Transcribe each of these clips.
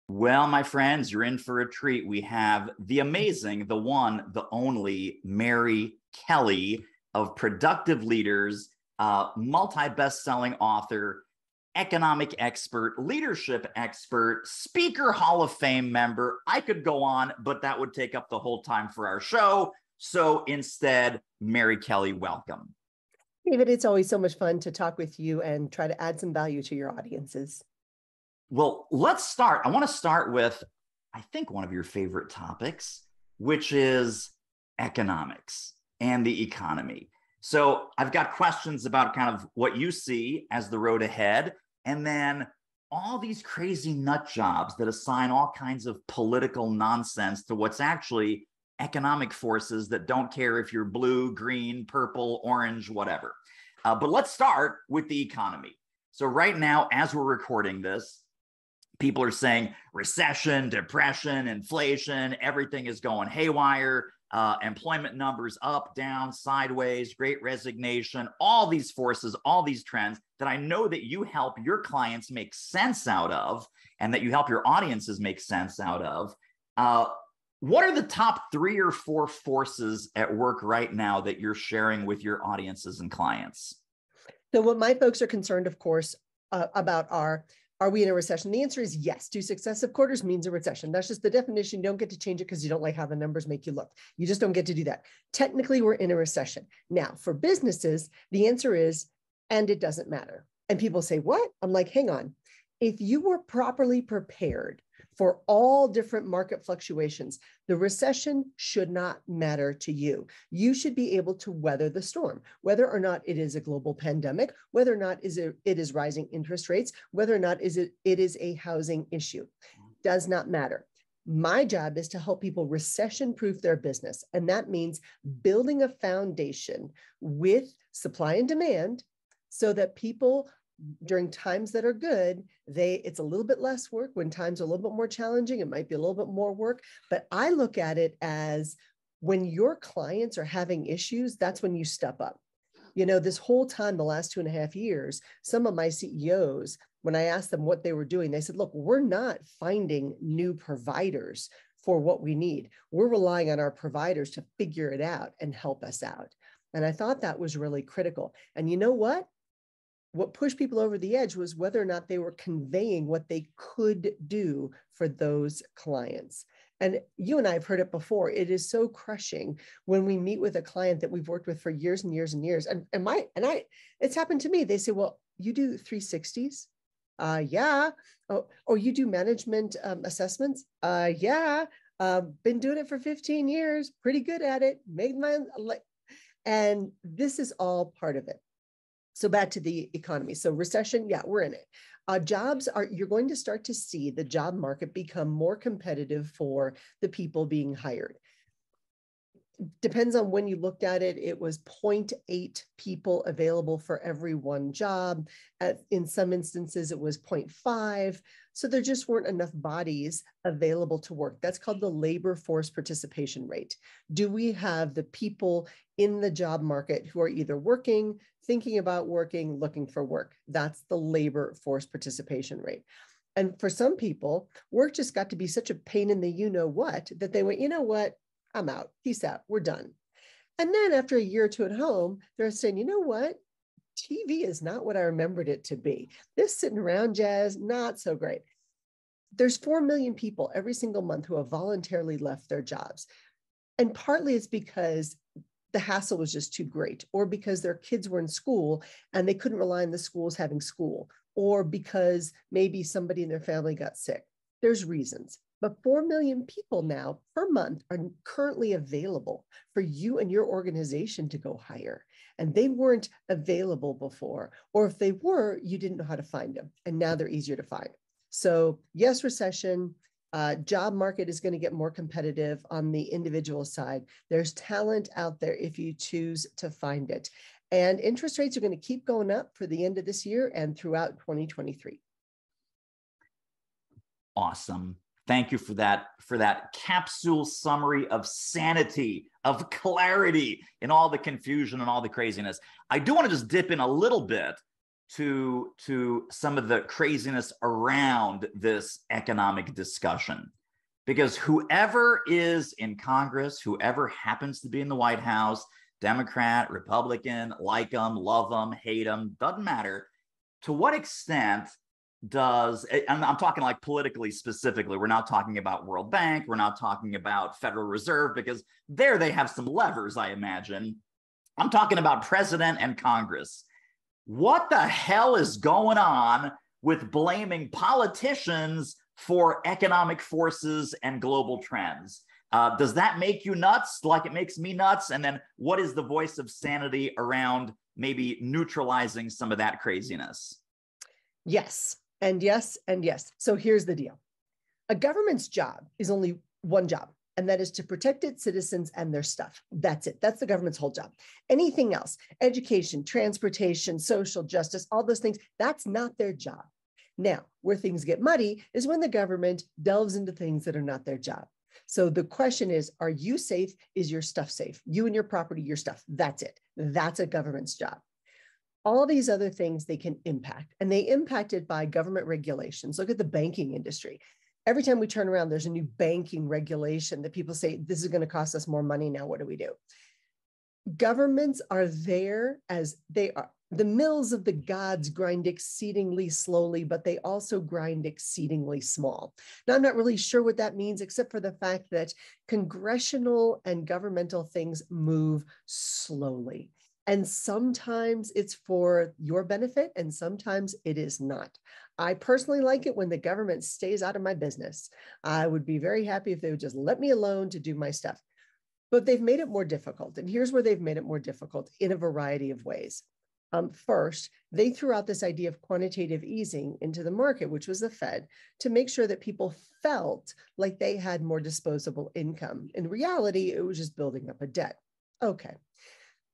Well, my friends, you're in for a treat. We have the amazing, the one, the only Mary Kelly of Productive Leaders, multi-best-selling author, economic expert, leadership expert, speaker Hall of Fame member. I could go on, but that would take up the whole time for our show. So instead, Mary Kelly, welcome. David, it's always so much fun to talk with you and try to add some value to your audiences. Well, let's start. I want to start with, I think, one of your favorite topics, which is economics and the economy. So I've got questions about kind of what you see as the road ahead, and then all these crazy nut jobs that assign all kinds of political nonsense to what's actually economic forces that don't care if you're blue, green, purple, orange, whatever. But let's start with the economy. So right now, as we're recording this, people are saying recession, depression, inflation, everything is going haywire. Employment numbers up, down, sideways, great resignation, all these forces, all these trends that I know that you help your clients make sense out of and that you help your audiences make sense out of. What are the top 3 or 4 forces at work right now that you're sharing with your audiences and clients? So what my folks are concerned, of course, about are we in a recession? The answer is yes. 2 successive quarters means a recession. That's just the definition. You don't get to change it because you don't like how the numbers make you look. You just don't get to do that. Technically, we're in a recession. Now, for businesses, the answer is, and it doesn't matter. And people say, what? I'm like, hang on. If you were properly prepared for all different market fluctuations, the recession should not matter to you. You should be able to weather the storm, whether or not it is a global pandemic, whether or not it is rising interest rates, whether or not it is a housing issue. Does not matter. My job is to help people recession-proof their business. And that means building a foundation with supply and demand so that people during times that are good, it's a little bit less work. When times are a little bit more challenging, it might be a little bit more work. But I look at it as when your clients are having issues, that's when you step up. You know, this whole time, the last 2.5 years, some of my CEOs, when I asked them what they were doing, they said, look, we're not finding new providers for what we need. We're relying on our providers to figure it out and help us out. And I thought that was really critical. And you know what? What pushed people over the edge was whether or not they were conveying what they could do for those clients. And you and I have heard it before. It is so crushing when we meet with a client that we've worked with for years and years and years. It's happened to me. They say, well, you do 360s? Yeah. Oh, you do management assessments? Yeah. Been doing it for 15 years. Pretty good at it. And this is all part of it. So back to the economy. So recession, yeah, we're in it. You're going to start to see the job market become more competitive for the people being hired. Depends on when you looked at it. It was 0.8 people available for every one job. In some instances, it was 0.5. So there just weren't enough bodies available to work. That's called the labor force participation rate. Do we have the people in the job market who are either working, thinking about working, looking for work? That's the labor force participation rate. And for some people, work just got to be such a pain in the you-know-what that they went, you know what? I'm out. Peace out. We're done. And then after a year or two at home, they're saying, you know what? TV is not what I remembered it to be. This sitting around jazz, not so great. There's 4 million people every single month who have voluntarily left their jobs. And partly it's because the hassle was just too great, or because their kids were in school and they couldn't rely on the schools having school, or because maybe somebody in their family got sick. There's reasons. But 4 million people now per month are currently available for you and your organization to go hire. And they weren't available before, or if they were, you didn't know how to find them. And now they're easier to find. So yes, recession, job market is going to get more competitive on the individual side. There's talent out there if you choose to find it. And interest rates are going to keep going up for the end of this year and throughout 2023. Awesome. Thank you for that capsule summary of sanity, of clarity in all the confusion and all the craziness. I do want to just dip in a little bit to some of the craziness around this economic discussion. Because whoever is in Congress, whoever happens to be in the White House, Democrat, Republican, like them, love them, hate them, doesn't matter. To what extent does, and I'm talking like politically specifically, we're not talking about World Bank, we're not talking about Federal Reserve, because there they have some levers, I imagine. I'm talking about president and Congress. What the hell is going on with blaming politicians for economic forces and global trends? Does that make you nuts like it makes me nuts? And then what is the voice of sanity around maybe neutralizing some of that craziness? Yes, and yes, and yes. So here's the deal. A government's job is only one job, and that is to protect its citizens and their stuff. That's it. That's the government's whole job. Anything else, education, transportation, social justice, all those things, that's not their job. Now, where things get muddy is when the government delves into things that are not their job. So the question is, are you safe? Is your stuff safe? You and your property, your stuff, that's it. That's a government's job. All these other things they can impact, and they impact it by government regulations. Look at the banking industry. Every time we turn around, there's a new banking regulation that people say, this is going to cost us more money now. What do we do? Governments are there as they are. The mills of the gods grind exceedingly slowly, but they also grind exceedingly small. Now, I'm not really sure what that means, except for the fact that congressional and governmental things move slowly. And sometimes it's for your benefit, and sometimes it is not. I personally like it when the government stays out of my business. I would be very happy if they would just let me alone to do my stuff. But they've made it more difficult. And here's where they've made it more difficult in a variety of ways. First, they threw out this idea of quantitative easing into the market, which was the Fed, to make sure that people felt like they had more disposable income. In reality, it was just building up a debt. Okay.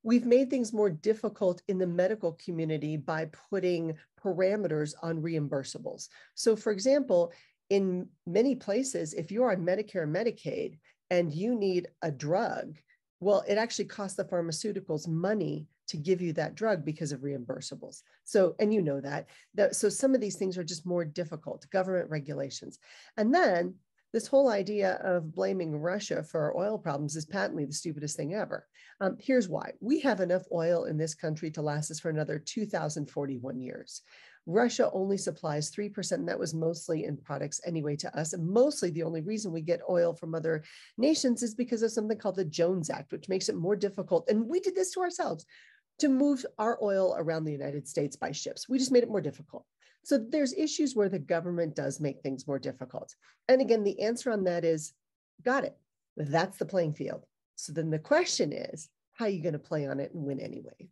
We've made things more difficult in the medical community by putting parameters on reimbursables. So for example, in many places, if you're on Medicare and Medicaid and you need a drug, well, it actually costs the pharmaceuticals money to give you that drug because of reimbursables. So, and you know that. So some of these things are just more difficult, government regulations. And then this whole idea of blaming Russia for our oil problems is patently the stupidest thing ever. Here's why. We have enough oil in this country to last us for another 2,041 years. Russia only supplies 3%, and that was mostly in products anyway to us. And mostly the only reason we get oil from other nations is because of something called the Jones Act, which makes it more difficult. And we did this to ourselves, to move our oil around the United States by ships. We just made it more difficult. So there's issues where the government does make things more difficult. And again, the answer on that is, got it. That's the playing field. So then the question is, how are you going to play on it and win anyway?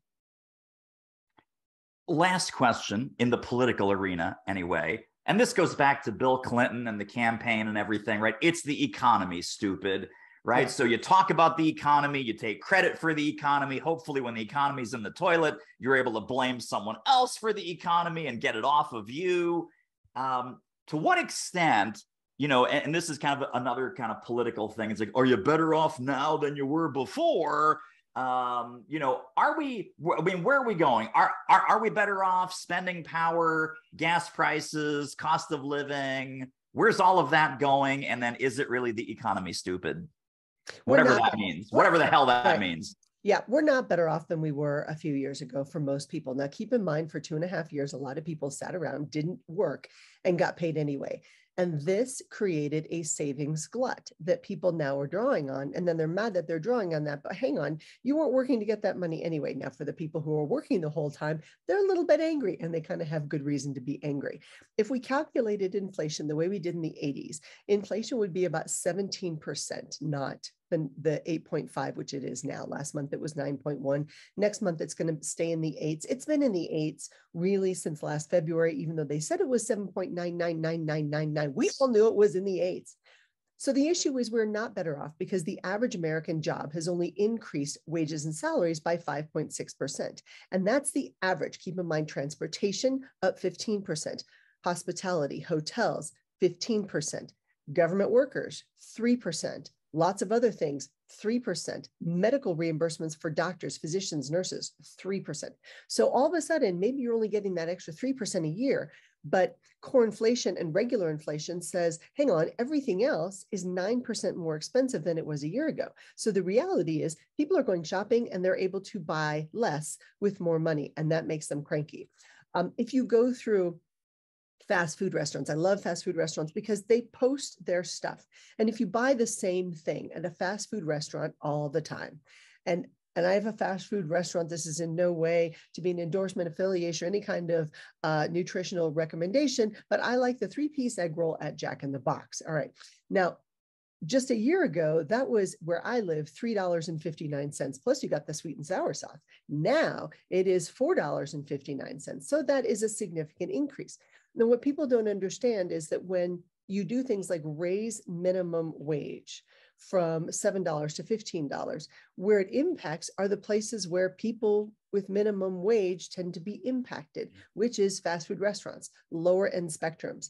Last question in the political arena anyway, and this goes back to Bill Clinton and the campaign and everything, right? It's the economy, stupid, right? Yeah. So you talk about the economy, you take credit for the economy. Hopefully when the economy's in the toilet, you're able to blame someone else for the economy and get it off of you. To what extent, you know, and this is kind of another kind of political thing. It's like, are you better off now than you were before? You know, are we, I mean, where are we going? Are we better off? Spending power, gas prices, cost of living? Where's all of that going? And then is it really the economy, stupid? Whatever that means, whatever the hell that means. Yeah, we're not better off than we were a few years ago for most people. Now, keep in mind, for 2.5 years, a lot of people sat around, didn't work, and got paid anyway. And this created a savings glut that people now are drawing on. And then they're mad that they're drawing on that. But hang on, you weren't working to get that money anyway. Now, for the people who are working the whole time, they're a little bit angry, and they kind of have good reason to be angry. If we calculated inflation the way we did in the 80s, inflation would be about 17%, not the 8.5, which it is now. Last month, it was 9.1. Next month, it's going to stay in the 8s. It's been in the 8s really since last February, even though they said it was 7.999999. We all knew it was in the 8s. So the issue is we're not better off because the average American job has only increased wages and salaries by 5.6%. And that's the average. Keep in mind, transportation up 15%, hospitality, hotels, 15%, government workers, 3%. Lots of other things, 3%. Medical reimbursements for doctors, physicians, nurses, 3%. So all of a sudden, maybe you're only getting that extra 3% a year, but core inflation and regular inflation says, hang on, everything else is 9% more expensive than it was a year ago. So the reality is people are going shopping and they're able to buy less with more money, and that makes them cranky. If you go through fast food restaurants, I love fast food restaurants because they post their stuff. And if you buy the same thing at a fast food restaurant all the time, and I have a fast food restaurant. This is in no way to be an endorsement, affiliation, or any kind of nutritional recommendation, but I like the 3-piece egg roll at Jack in the Box. All right. Now, just a year ago, that was where I live, $3.59. Plus you got the sweet and sour sauce. Now it is $4.59. So that is a significant increase. Now, what people don't understand is that when you do things like raise minimum wage from $7 to $15, where it impacts are the places where people with minimum wage tend to be impacted, which is fast food restaurants, lower end spectrums.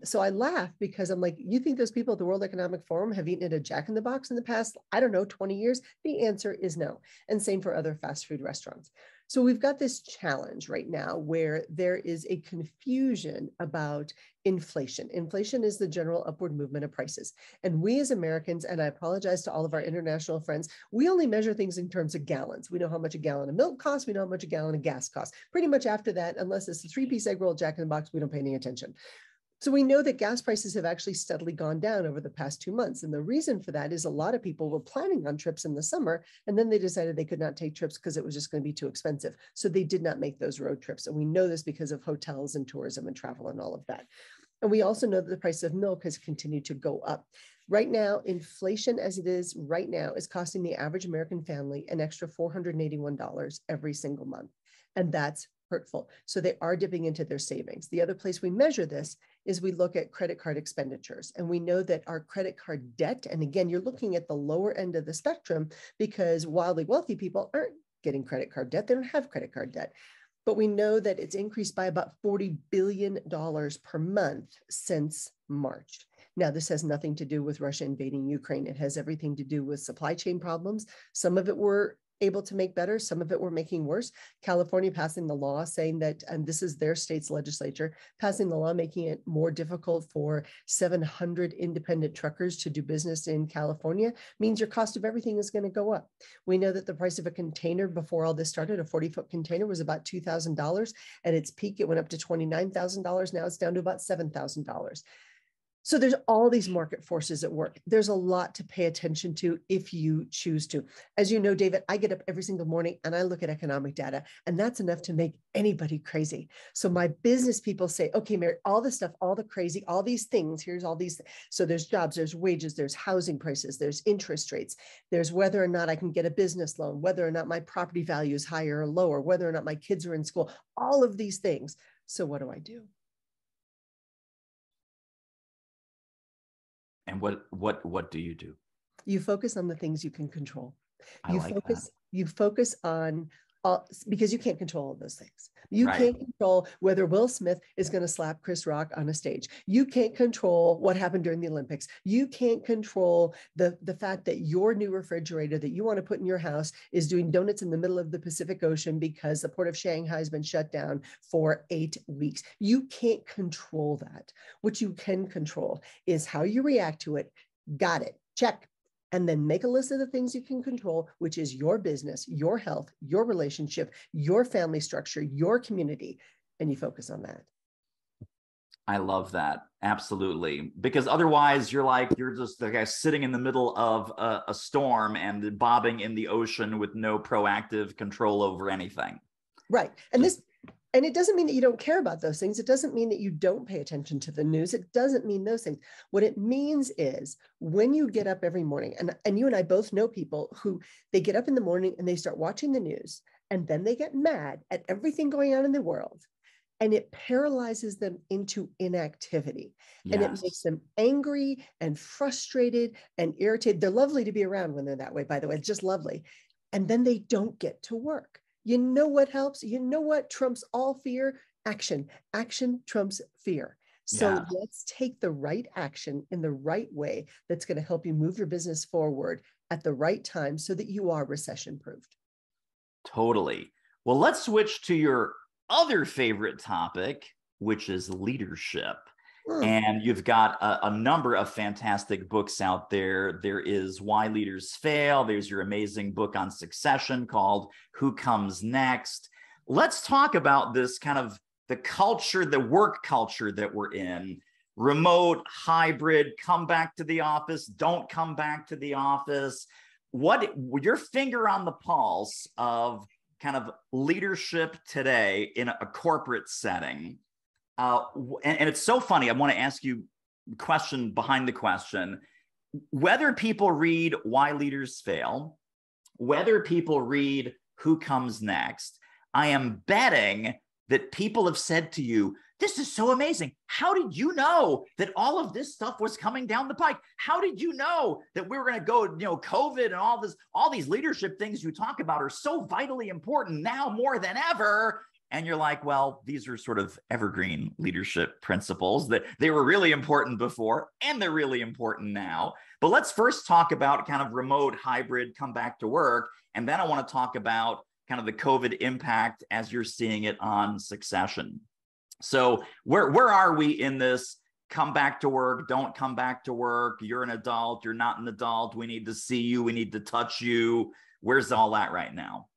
So I laugh because I'm like, you think those people at the World Economic Forum have eaten at a Jack in the Box in the past, I don't know, 20 years? The answer is no. And same for other fast food restaurants. So we've got this challenge right now where there is a confusion about inflation. Inflation is the general upward movement of prices. And we as Americans, and I apologize to all of our international friends, we only measure things in terms of gallons. We know how much a gallon of milk costs. We know how much a gallon of gas costs. Pretty much after that, unless it's a 3-piece egg roll Jack in the Box, we don't pay any attention. So we know that gas prices have actually steadily gone down over the past 2 months. And the reason for that is a lot of people were planning on trips in the summer, and then they decided they could not take trips because it was just going to be too expensive. So they did not make those road trips. And we know this because of hotels and tourism and travel and all of that. And we also know that the price of milk has continued to go up. Right now, inflation as it is right now is costing the average American family an extra $481 every single month. And that's hurtful. So they are dipping into their savings. The other place we measure this is we look at credit card expenditures. And we know that our credit card debt, and again, you're looking at the lower end of the spectrum because wildly wealthy people aren't getting credit card debt. They don't have credit card debt. But we know that it's increased by about $40 billion per month since March. Now, this has nothing to do with Russia invading Ukraine. It has everything to do with supply chain problems. Some of it we're able to make better. Some of it we're making worse. California passing the law saying that, and this is their state's legislature, passing the law making it more difficult for 700 independent truckers to do business in California means your cost of everything is going to go up. We know that the price of a container before all this started, a 40-foot container, was about $2,000. At its peak, it went up to $29,000. Now it's down to about $7,000. So there's all these market forces at work. There's a lot to pay attention to if you choose to. As you know, David, I get up every single morning and I look at economic data, and that's enough to make anybody crazy. So my business people say, okay, Mary, all this stuff, all the crazy, all these things, here's all these. So there's jobs, there's wages, there's housing prices, there's interest rates, there's whether or not I can get a business loan, whether or not my property value is higher or lower, whether or not my kids are in school, all of these things. So what do I do? And what do you do? You focus on the things you can control. That. You focus on because you can't control all those things. You Right. can't control whether Will Smith is going to slap Chris Rock on a stage. You can't control what happened during the Olympics. You can't control the fact that your new refrigerator that you want to put in your house is doing donuts in the middle of the Pacific Ocean because the port of Shanghai has been shut down for 8 weeks. You can't control that. What you can control is how you react to it. Got it. Check. And then make a list of the things you can control, which is your business, your health, your relationship, your family structure, your community, and you focus on that. I love that. Absolutely. Because otherwise you're just the guy sitting in the middle of a storm and bobbing in the ocean with no proactive control over anything. Right. And it doesn't mean that you don't care about those things. It doesn't mean that you don't pay attention to the news. It doesn't mean those things. What it means is when you get up every morning, and you and I both know people who they get up in the morning and they start watching the news, and then they get mad at everything going on in the world. And it paralyzes them into inactivity. Yes. And it makes them angry and frustrated and irritated. They're lovely to be around when they're that way, by the way. It's just lovely. And then they don't get to work. You know what helps? You know what trumps all fear? Action. Action trumps fear. So Yeah, let's take the right action in the right way that's going to help you move your business forward at the right time so that you are recession proofed. totally. Well, let's switch to your other favorite topic, which is leadership. And you've got a number of fantastic books out there. There is Why Leaders Fail. There's your amazing book on succession called Who Comes Next. Let's talk about this kind of the culture, the work culture that we're in. Remote, hybrid, come back to the office, don't come back to the office. What your finger on the pulse of kind of leadership today in a corporate setting? And it's so funny. I want to ask you a question behind the question. Whether people read Why Leaders Fail, whether people read Who Comes Next, I am betting that people have said to you, this is so amazing. How did you know that all of this stuff was coming down the pike? How did you know that we were going to go, COVID and all these leadership things you talk about are so vitally important now more than ever? And you're like, well, these are sort of evergreen leadership principles that they were really important before and they're really important now. But let's first talk about kind of remote, hybrid, come back to work. And then I want to talk about kind of the COVID impact as you're seeing it on succession. So where are we in this come back to work, don't come back to work, you're an adult, you're not an adult, we need to see you, we need to touch you. Where's all that right now?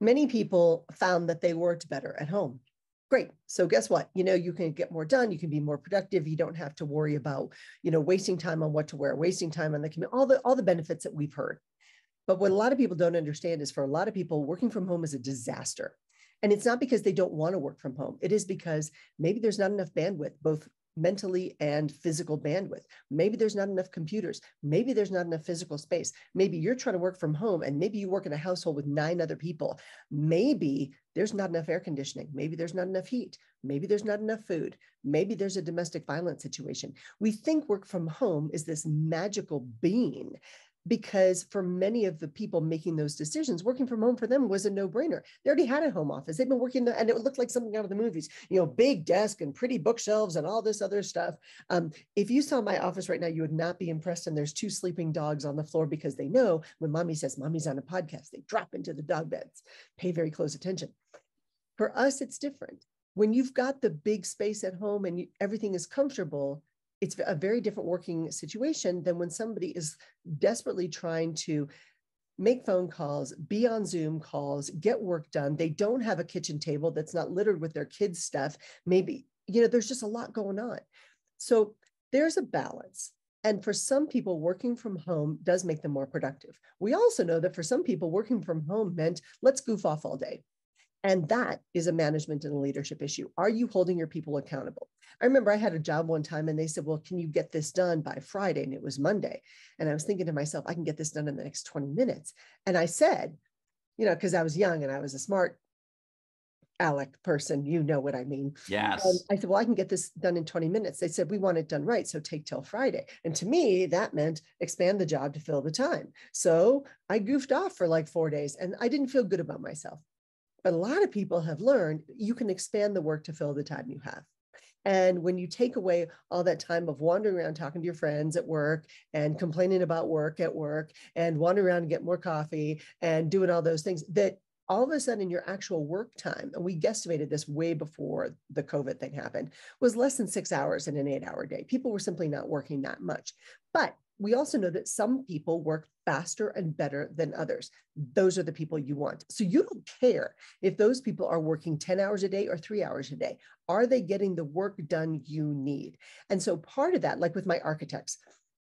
Many people found that they worked better at home. Great. So guess what? You can get more done. You can be more productive. You don't have to worry about, wasting time on what to wear, wasting time on the commute, all the benefits that we've heard. But what a lot of people don't understand is for a lot of people, working from home is a disaster. And it's not because they don't want to work from home. It is because maybe there's not enough bandwidth, both mentally and physical bandwidth. Maybe there's not enough computers. Maybe there's not enough physical space. Maybe you're trying to work from home and maybe you work in a household with 9 other people. Maybe there's not enough air conditioning. Maybe there's not enough heat. Maybe there's not enough food. Maybe there's a domestic violence situation. We think work from home is this magical bean, because for many of the people making those decisions, working from home for them was a no-brainer. They already had a home office. They've been working there, and it looked like something out of the movies, big desk and pretty bookshelves and all this other stuff. If you saw my office right now, you would not be impressed. And there's 2 sleeping dogs on the floor because they know when mommy says mommy's on a podcast, they drop into the dog beds. Pay very close attention. For us, it's different. When you've got the big space at home and everything is comfortable, it's a very different working situation than when somebody is desperately trying to make phone calls, be on Zoom calls, get work done. They don't have a kitchen table that's not littered with their kids' stuff. Maybe, there's just a lot going on. So there's a balance. And for some people, working from home does make them more productive. We also know that for some people, working from home meant let's goof off all day. And that is a management and a leadership issue. Are you holding your people accountable? I remember I had a job one time and they said, well, can you get this done by Friday? And it was Monday. And I was thinking to myself, I can get this done in the next 20 minutes. And I said, because I was young and I was a smart Alec person, you know what I mean. Yes. And I said, well, I can get this done in 20 minutes. They said, we want it done right. So take till Friday. And to me, that meant expand the job to fill the time. So I goofed off for like 4 days and I didn't feel good about myself. But a lot of people have learned you can expand the work to fill the time you have. And when you take away all that time of wandering around talking to your friends at work and complaining about work at work and wandering around and get more coffee and doing all those things, that all of a sudden your actual work time, and we guesstimated this way before the COVID thing happened, was less than 6 hours in an 8-hour day. People were simply not working that much. But we also know that some people work faster and better than others. Those are the people you want. So you don't care if those people are working 10 hours a day or 3 hours a day. Are they getting the work done you need? And so part of that, like with my architects,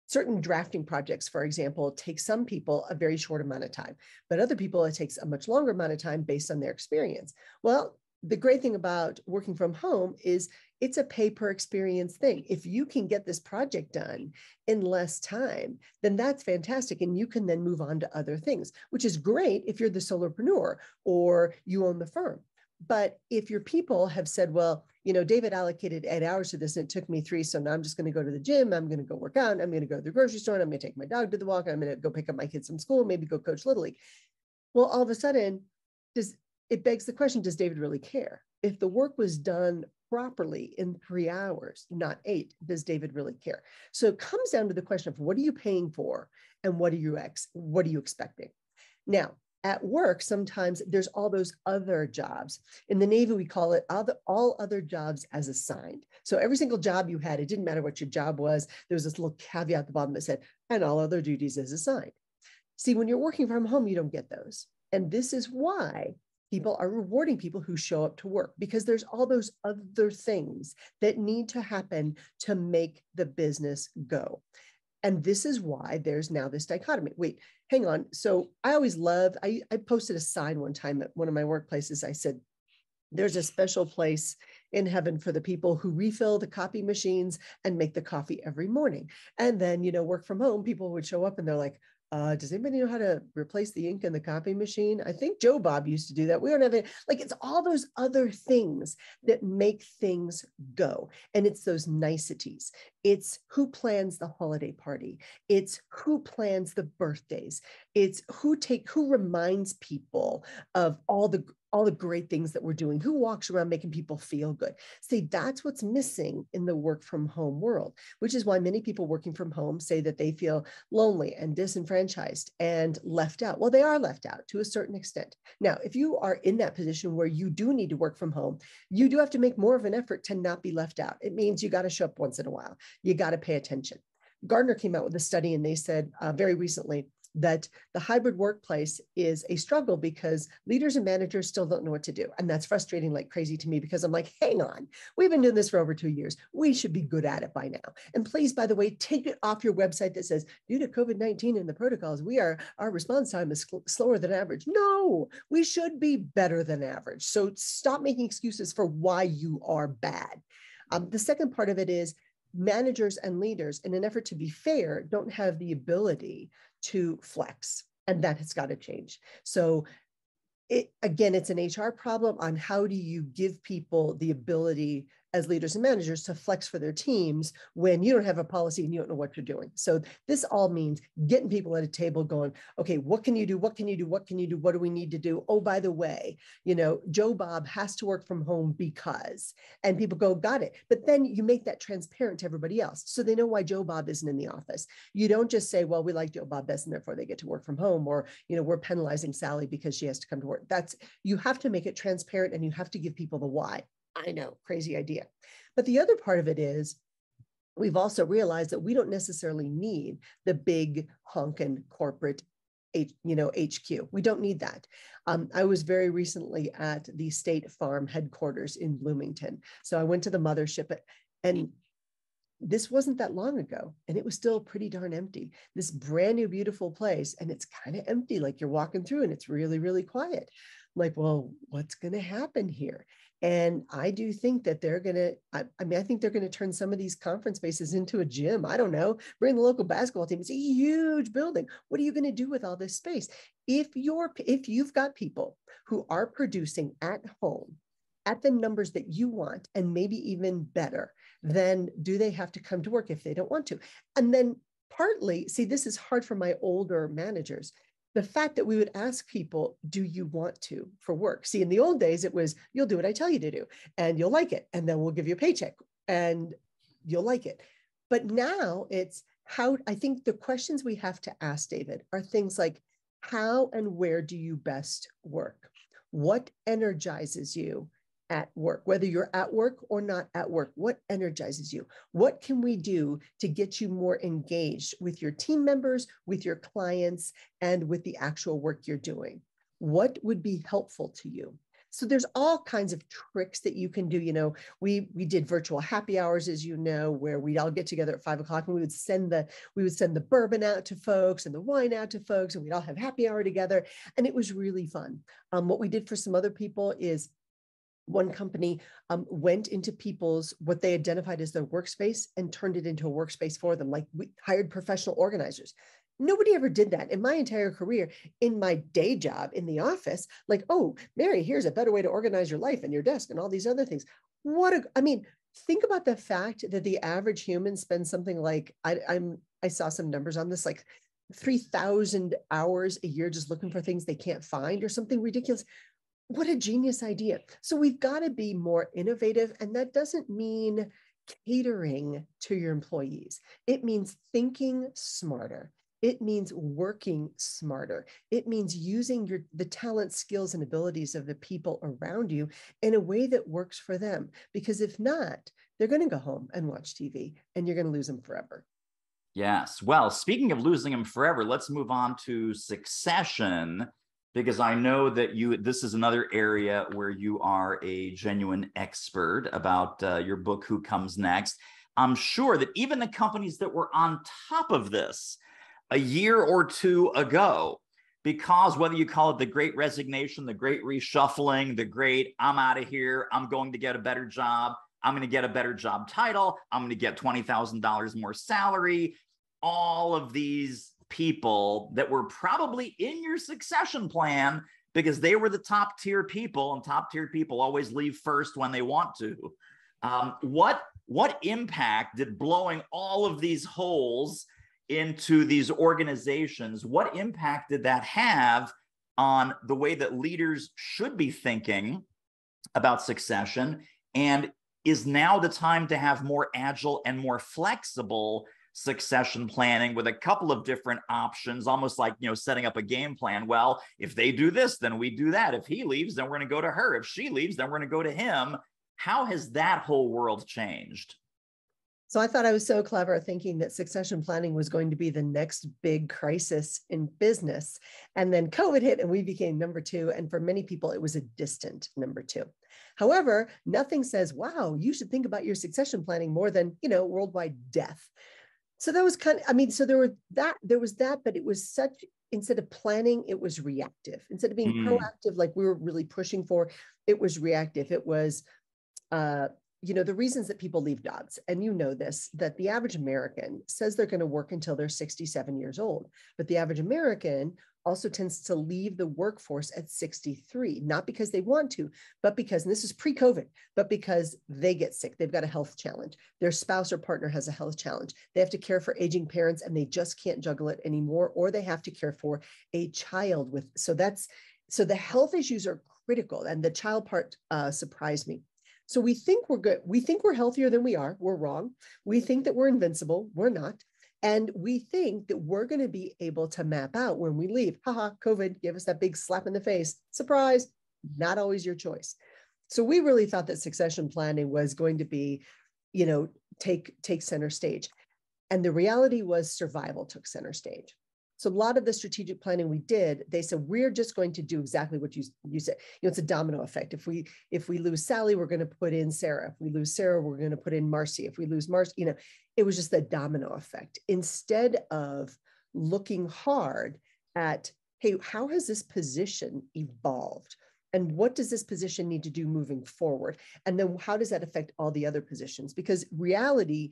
certain drafting projects, for example, take some people a very short amount of time, but other people, it takes a much longer amount of time based on their experience. Well, the great thing about working from home is it's a pay per experience thing. If you can get this project done in less time, then that's fantastic. And you can then move on to other things, which is great if you're the solopreneur or you own the firm. But if your people have said, well, David allocated 8 hours to this and it took me 3. So now I'm just going to go to the gym. I'm going to go work out. I'm going to go to the grocery store. And I'm going to take my dog to the walk. I'm going to go pick up my kids from school, maybe go coach Little League. Well, all of a sudden, it begs the question, does David really care? If the work was done properly in 3 hours, not 8, does David really care? So it comes down to the question of what are you paying for and what are you expecting? Now, at work, sometimes there's all those other jobs. In the Navy, we call it all other jobs as assigned. So every single job you had, it didn't matter what your job was. There was this little caveat at the bottom that said, and all other duties as assigned. See, when you're working from home, you don't get those. And this is why people are rewarding people who show up to work, because there's all those other things that need to happen to make the business go. And this is why there's now this dichotomy. Wait, hang on. So I always loved, I posted a sign one time at one of my workplaces. I said, there's a special place in heaven for the people who refill the coffee machines and make the coffee every morning. And then, work from home, people would show up and they're like, does anybody know how to replace the ink in the copy machine? I think Joe Bob used to do that. We don't have it. Like, it's all those other things that make things go. And it's those niceties. It's who plans the holiday party. It's who plans the birthdays. It's who reminds people of all the great things that we're doing, who walks around making people feel good. See, that's what's missing in the work from home world, which is why many people working from home say that they feel lonely and disenfranchised and left out. Well, they are left out to a certain extent. Now, if you are in that position where you do need to work from home, you do have to make more of an effort to not be left out. It means you got to show up once in a while. You got to pay attention. Gartner came out with a study and they said very recently that the hybrid workplace is a struggle because leaders and managers still don't know what to do. And that's frustrating like crazy to me, because I'm like, hang on, we've been doing this for over 2 years. We should be good at it by now. And please, by the way, take it off your website that says, due to COVID-19 and the protocols, our response time is slower than average. No, we should be better than average. So stop making excuses for why you are bad. The second part of it is managers and leaders, in an effort to be fair, don't have the ability to flex, and that has got to change. So it's an HR problem on how do you give people the ability as leaders and managers to flex for their teams when you don't have a policy and you don't know what you're doing. So this all means getting people at a table going, okay, what can you do? What can you do? What can you do? What do we need to do? Oh, by the way, Joe Bob has to work from home because, and people go, got it. But then you make that transparent to everybody else. So they know why Joe Bob isn't in the office. You don't just say, well, we like Joe Bob best and therefore they get to work from home, or, we're penalizing Sally because she has to come to work. You have to make it transparent and you have to give people the why. I know, crazy idea. But the other part of it is we've also realized that we don't necessarily need the big honkin' corporate HQ. We don't need that. I was very recently at the State Farm headquarters in Bloomington. So I went to the mothership, and this wasn't that long ago, and it was still pretty darn empty. This brand new, beautiful place, and it's kind of empty, like you're walking through and it's really, really quiet. I'm like, well, what's going to happen here? And I do think that they're going to, I think they're going to turn some of these conference spaces into a gym. I don't know, bring the local basketball team. It's a huge building. What are you going to do with all this space? If you've got people who are producing at home at the numbers that you want, and maybe even better, then do they have to come to work if they don't want to? And then partly, see, this is hard for my older managers. The fact that we would ask people, do you want to for work? See, in the old days, it was, you'll do what I tell you to do and you'll like it. And then we'll give you a paycheck and you'll like it. But now it's how, I think the questions we have to ask, David, are things like, how and where do you best work? What energizes you at work, whether you're at work or not at work? What energizes you? What can we do to get you more engaged with your team members, with your clients, and with the actual work you're doing? What would be helpful to you? So there's all kinds of tricks that you can do. We did virtual happy hours, as you know, where we'd all get together at 5 o'clock and we would send the bourbon out to folks and the wine out to folks, and we'd all have happy hour together. And it was really fun. What we did for some other people is, one company went into what they identified as their workspace and turned it into a workspace for them. Like, we hired professional organizers. Nobody ever did that in my entire career. In my day job in the office, like, oh, Mary, here's a better way to organize your life and your desk and all these other things. Think about the fact that the average human spends something like, I saw some numbers on this, like 3,000 hours a year just looking for things they can't find or something ridiculous. What a genius idea. So we've got to be more innovative. And that doesn't mean catering to your employees. It means thinking smarter. It means working smarter. It means using the talent, skills, and abilities of the people around you in a way that works for them. Because if not, they're going to go home and watch TV and you're going to lose them forever. Yes. Well, speaking of losing them forever, let's move on to succession, because I know that this is another area where you are a genuine expert about your book, Who Comes Next. I'm sure that even the companies that were on top of this a year or two ago, because whether you call it the great resignation, the great reshuffling, the great I'm out of here, I'm going to get a better job, I'm going to get a better job title, I'm going to get $20,000 more salary, all of these people that were probably in your succession plan because they were the top tier people, and top tier people always leave first when they want to. What impact did blowing all of these holes into these organizations, what impact did that have on the way that leaders should be thinking about succession? And is now the time to have more agile and more flexible succession planning with a couple of different options, almost like, setting up a game plan? Well, if they do this, then we do that. If he leaves, then we're going to go to her. If she leaves, then we're going to go to him. How has that whole world changed? So I thought I was so clever thinking that succession planning was going to be the next big crisis in business. And then COVID hit and we became number two. And for many people, it was a distant number two. However, nothing says, wow, you should think about your succession planning more than, worldwide death. So that was so there was that, but it was instead of planning, it was reactive. Instead of being proactive, like we were really pushing for, it was reactive. It was, the reasons that people leave jobs, and this, that the average American says they're going to work until they're 67 years old, but the average American also tends to leave the workforce at 63, not because they want to, but because, and this is pre-COVID, but because they get sick, they've got a health challenge, their spouse or partner has a health challenge, they have to care for aging parents and they just can't juggle it anymore, or they have to care for a child with, so the health issues are critical, and the child part surprised me. So we think we're good. We think we're healthier than we are. We're wrong. We think that we're invincible. We're not. And we think that we're going to be able to map out when we leave. Haha, COVID gave us that big slap in the face. Surprise, not always your choice. So we really thought that succession planning was going to be, take center stage. And the reality was survival took center stage. So a lot of the strategic planning we did, they said, we're just going to do exactly what you said. It's a domino effect. If we lose Sally, we're going to put in Sarah. If we lose Sarah, we're going to put in Marcy. If we lose Marcy, it was just the domino effect. Instead of looking hard at, hey, how has this position evolved? And what does this position need to do moving forward? And then how does that affect all the other positions? Because reality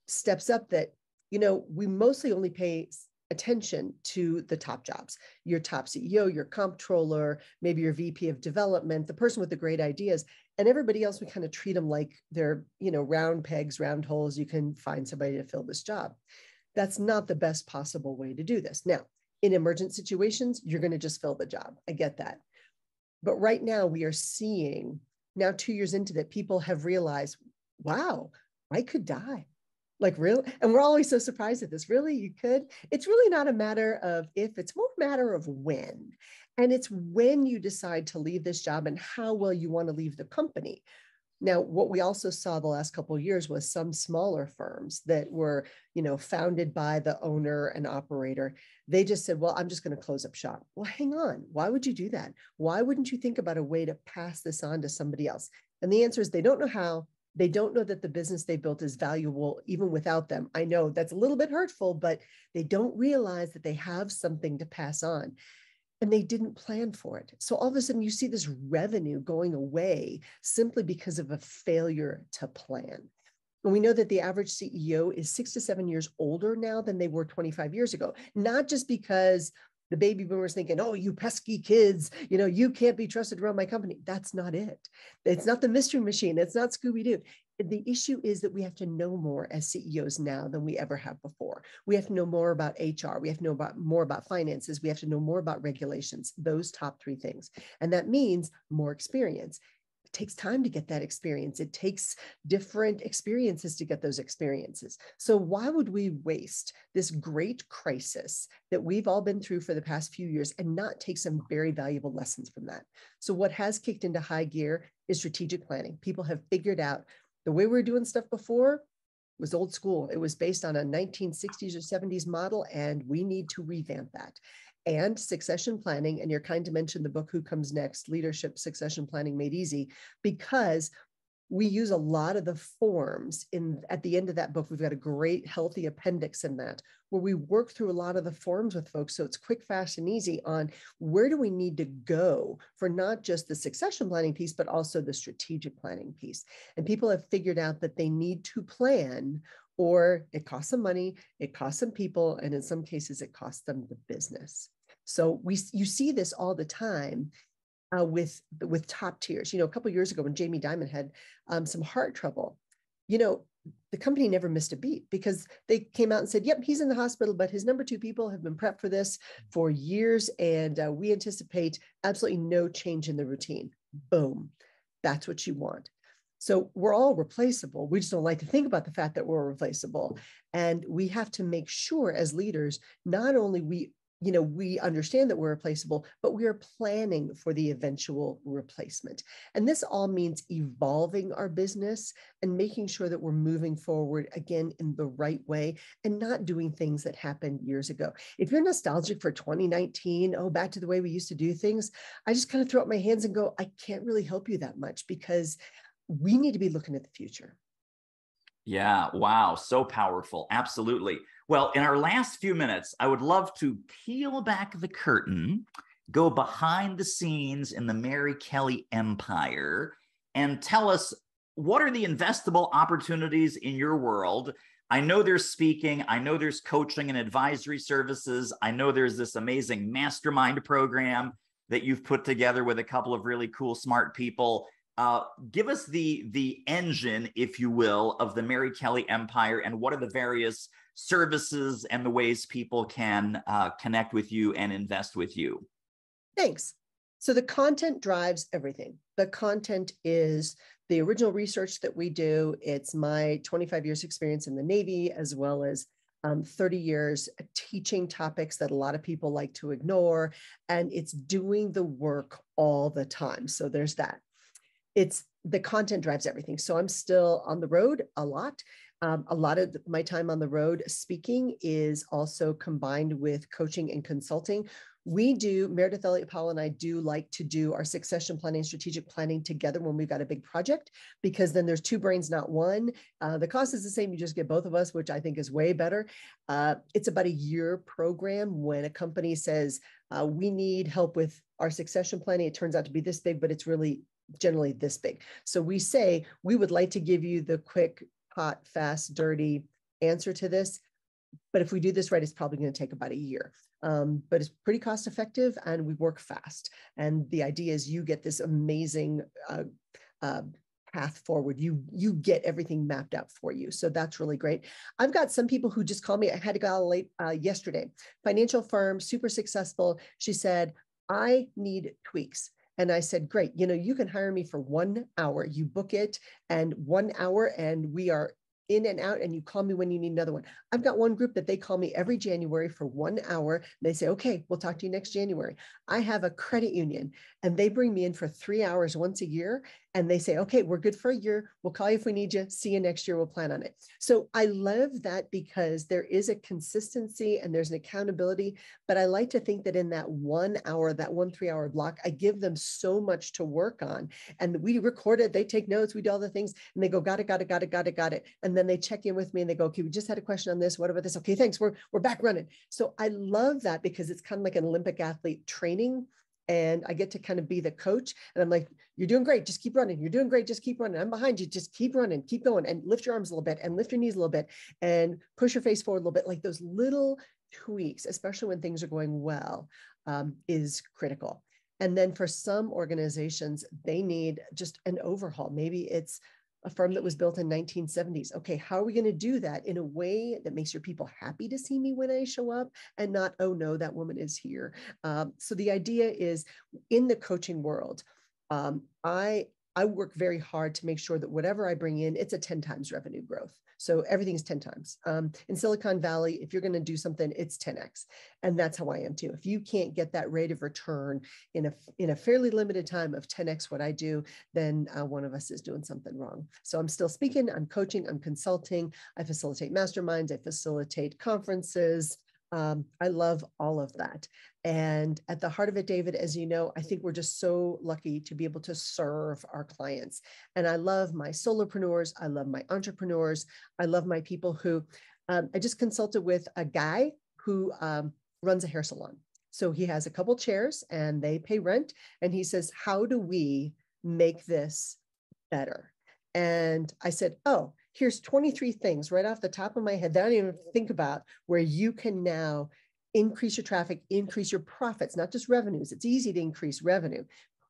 steps up that, we mostly only pay attention to the top jobs, your top CEO, your comptroller, maybe your VP of development, the person with the great ideas, and everybody else, we kind of treat them like they're, round pegs, round holes. You can find somebody to fill this job. That's not the best possible way to do this. Now, in emergent situations, you're going to just fill the job. I get that. But right now we are seeing, now 2 years into that, people have realized, wow, I could die. Like, really? And we're always so surprised at this. Really? You could? It's really not a matter of if, it's more a matter of when. And it's when you decide to leave this job and how well you want to leave the company. Now, what we also saw the last couple of years was some smaller firms that were, founded by the owner and operator. They just said, well, I'm just going to close up shop. Well, hang on. Why would you do that? Why wouldn't you think about a way to pass this on to somebody else? And the answer is they don't know how. They don't know that the business they built is valuable even without them. I know that's a little bit hurtful, but they don't realize that they have something to pass on. And they didn't plan for it. So all of a sudden you see this revenue going away simply because of a failure to plan. And we know that the average CEO is 6 to 7 years older now than they were 25 years ago, not just because the baby boomers thinking, oh, you pesky kids, you can't be trusted around my company. That's not it. It's not the mystery machine. It's not Scooby-Doo. The issue is that we have to know more as CEOs now than we ever have before. more. We have to know more about HR. We have to know more about finances. We have to know more about regulations, those top three things. And that means more experience. It takes time to get that experience. It takes different experiences to get those experiences. So why would we waste this great crisis that we've all been through for the past few years and not take some very valuable lessons from that? So what has kicked into high gear is strategic planning. People have figured out the way we were doing stuff before was old school. It was based on a 1960s or 70s model, and we need to revamp that. And succession planning, and you're kind to mention the book, Who Comes Next? Leadership Succession Planning Made Easy, because we use a lot of the forms at the end of that book. We've got a great healthy appendix in that where we work through a lot of the forms with folks. So it's quick, fast, and easy on where do we need to go for not just the succession planning piece, but also the strategic planning piece. And people have figured out that they need to plan, or it costs them money, it costs them people, and in some cases it costs them the business. So you see this all the time. With top tiers. A couple of years ago when Jamie Dimon had some heart trouble, the company never missed a beat because they came out and said, yep, he's in the hospital, but his number two people have been prepped for this for years. And we anticipate absolutely no change in the routine. Boom. That's what you want. So we're all replaceable. We just don't like to think about the fact that we're replaceable. And we have to make sure as leaders, not only we understand that we're replaceable, but we are planning for the eventual replacement. And this all means evolving our business and making sure that we're moving forward again in the right way and not doing things that happened years ago. If you're nostalgic for 2019, back to the way we used to do things, I just kind of throw up my hands and go, I can't really help you that much because we need to be looking at the future. Yeah. Wow. So powerful. Absolutely. Well, in our last few minutes, I would love to peel back the curtain, go behind the scenes in the Mary Kelly empire, and tell us what are the investable opportunities in your world. I know there's speaking. I know there's coaching and advisory services. I know there's this amazing mastermind program that you've put together with a couple of really cool, smart people. Give us the engine, if you will, of the Mary Kelly empire, and what are the various services and the ways people can connect with you and invest with you. Thanks. So the content drives everything. The content is the original research that we do. It's my 25 years experience in the Navy, as well as 30 years teaching topics that a lot of people like to ignore. And it's doing the work all the time. So there's that. It's the content drives everything. So I'm still on the road a lot. A lot of my time on the road speaking is also combined with coaching and consulting. Meredith Elliott Powell and I do like to do our succession planning, strategic planning together when we've got a big project, because then there's two brains, not one. The cost is the same. You just get both of us, which I think is way better. It's about a year program. When a company says, we need help with our succession planning, it turns out to be this big, but it's really generally this big. So we say, we would like to give you the quick, hot, fast, dirty answer to this. But if we do this right, it's probably going to take about a year. But it's pretty cost effective and we work fast. And the idea is you get this amazing path forward. You get everything mapped out for you. So that's really great. I've got some people who just called me. I had to go out late yesterday. Financial firm, super successful. She said, I need tweaks. And I said, great, you can hire me for 1 hour. You book it and 1 hour and we are in and out, and you call me when you need another one. I've got one group that they call me every January for 1 hour. They say, okay, we'll talk to you next January. I have a credit union and they bring me in for 3 hours once a year. And they say, okay, we're good for a year. We'll call you if we need you. See you next year. We'll plan on it. So I love that because there is a consistency and there's an accountability. But I like to think that in that 1 hour, that 1 3-hour block, I give them so much to work on. And we record it. They take notes. We do all the things and they go, got it. And then they check in with me and they go, okay, we just had a question on this. What about this? Okay, thanks. We're back running. So I love that because it's kind of like an Olympic athlete training. And I get to kind of be the coach. And I'm like, you're doing great. Just keep running. You're doing great. Just keep running. I'm behind you. Just keep running, keep going, and lift your arms a little bit and lift your knees a little bit and push your face forward a little bit. Like those little tweaks, especially when things are going well, is critical. And then for some organizations, they need just an overhaul. Maybe it's a firm that was built in 1970s. Okay, how are we going to do that in a way that makes your people happy to see me when I show up and not, oh no, that woman is here. So the idea is in the coaching world, I work very hard to make sure that whatever I bring in, it's a 10 times revenue growth. So everything's 10 times. In Silicon Valley, if you're going to do something, it's 10x. And that's how I am too. If you can't get that rate of return in a fairly limited time of 10x what I do, then one of us is doing something wrong. So I'm still speaking, I'm coaching, I'm consulting, I facilitate masterminds, I facilitate conferences. I love all of that. And at the heart of it, David, as you know, I think we're just so lucky to be able to serve our clients. And I love my solopreneurs. I love my entrepreneurs. I love my people who, I just consulted with a guy who runs a hair salon. So he has a couple chairs and they pay rent. And he says, how do we make this better? And I said, oh, here's 23 things right off the top of my head that I didn't even think about where you can now increase your traffic, increase your profits, not just revenues. It's easy to increase revenue.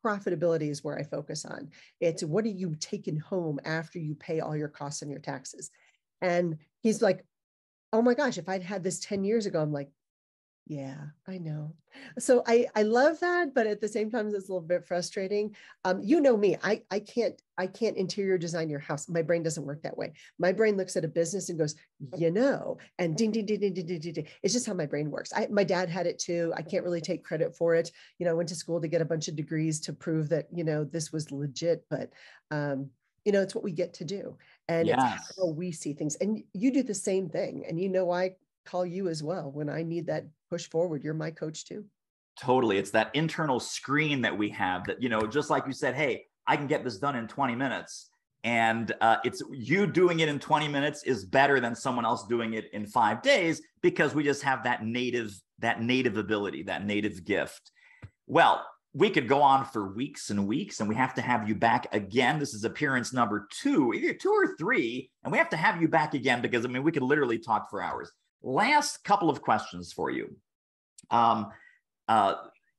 Profitability is where I focus on. It's what are you taking home after you pay all your costs and your taxes? And he's like, oh my gosh, if I'd had this 10 years ago, I'm like, yeah, I know. So I love that, but at the same time, it's a little bit frustrating. You know me, I can't interior design your house. My brain doesn't work that way. My brain looks at a business and goes, you know, and ding, ding, ding, ding, ding, ding, ding, ding. It's just how my brain works. My dad had it too. I can't really take credit for it. You know, I went to school to get a bunch of degrees to prove that, you know, this was legit, but you know, it's what we get to do. And it's how we see things. And you do the same thing. And you know, I call you as well when I need that push forward. You're my coach too. Totally. It's that internal screen that we have that, you know, just like you said, hey, I can get this done in 20 minutes. And it's you doing it in 20 minutes is better than someone else doing it in 5 days because we just have that native ability, that native gift. Well, we could go on for weeks and weeks, and we have to have you back again. This is appearance number 2, either 2 or 3, and we have to have you back again because, I mean, we could literally talk for hours. Last couple of questions for you.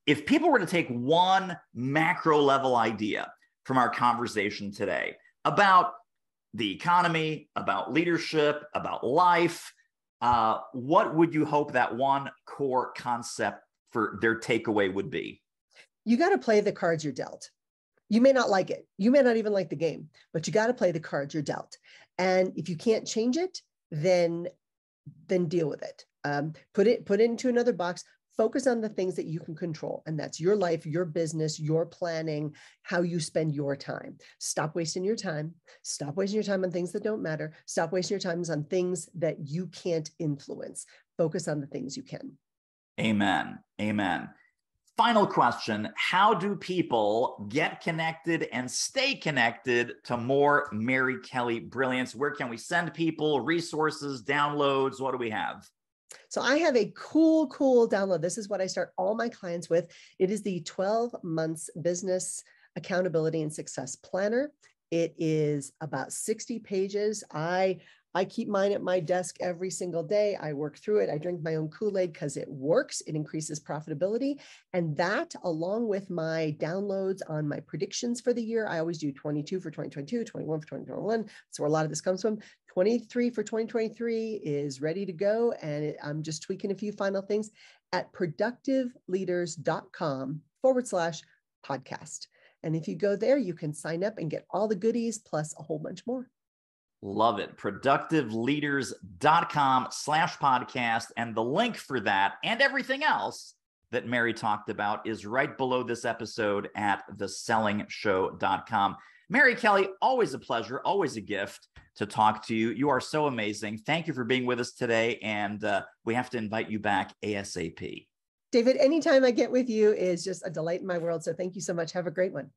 If people were to take one macro level idea from our conversation today about the economy, about leadership, about life, what would you hope that one core concept for their takeaway would be? You got to play the cards you're dealt. You may not like it. You may not even like the game, but you got to play the cards you're dealt. And if you can't change it, then deal with it. Put it into another box. Focus on the things that you can control. And that's your life, your business, your planning, how you spend your time. Stop wasting your time. Stop wasting your time on things that don't matter. Stop wasting your time on things that you can't influence. Focus on the things you can. Amen. Amen. Final question. How do people get connected and stay connected to more Mary Kelly brilliance? Where can we send people, resources, downloads? What do we have? So I have a cool download. This is what I start all my clients with. It is the 12 months business accountability and success planner. It is about 60 pages. I keep mine at my desk every single day. I work through it. I drink my own Kool-Aid because it works. It increases profitability. And that, along with my downloads on my predictions for the year, I always do 22 for 2022, 21 for 2021. That's where a lot of this comes from. 23 for 2023 is ready to go. And I'm just tweaking a few final things at productiveleaders.com/podcast. And if you go there, you can sign up and get all the goodies plus a whole bunch more. Love it. Productiveleaders.com/podcast. And the link for that and everything else that Mary talked about is right below this episode at thesellingshow.com. Mary Kelly, always a pleasure, always a gift to talk to you. You are so amazing. Thank you for being with us today. And we have to invite you back ASAP. David, anytime I get with you is just a delight in my world. So thank you so much. Have a great one.